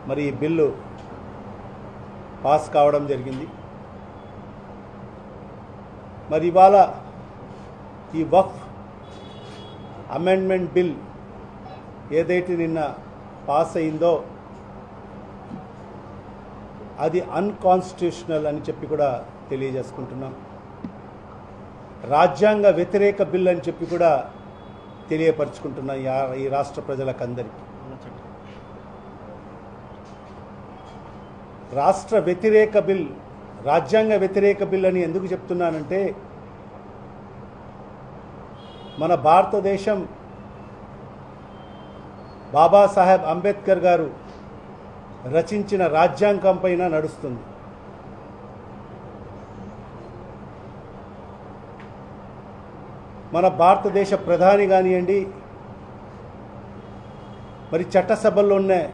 మరి ఈ bill pass కావడం జరిగింది. మరి ఇవాళ ఈ వక్ఫ్ అమెండ్మెంట్ బిల్ ఏదైతే నిన్న పాస్ అయిందో అది అన్కాన్స్టిట్యూషనల్ అని చెప్పి కూడా తెలియజేసుకుంటున్నాం. రాజ్యాంగ వ్యతిరేక బిల్ అని చెప్పి కూడా తెలియపరుచుకుంటున్నాం ఈ రాష్ట్ర ప్రజలకందరికీ. రాష్ట్ర వ్యతిరేక బిల్, రాజ్యాంగ వ్యతిరేక బిల్ అని ఎందుకు చెప్తున్నానంటే మన భారతదేశం బాబాసాహెబ్ అంబేద్కర్ గారు రచించిన రాజ్యాంగం పైన నడుస్తుంది. మన భారతదేశ ప్రధాని కానివ్వండి, మరి చట్టసభల్లో ఉన్న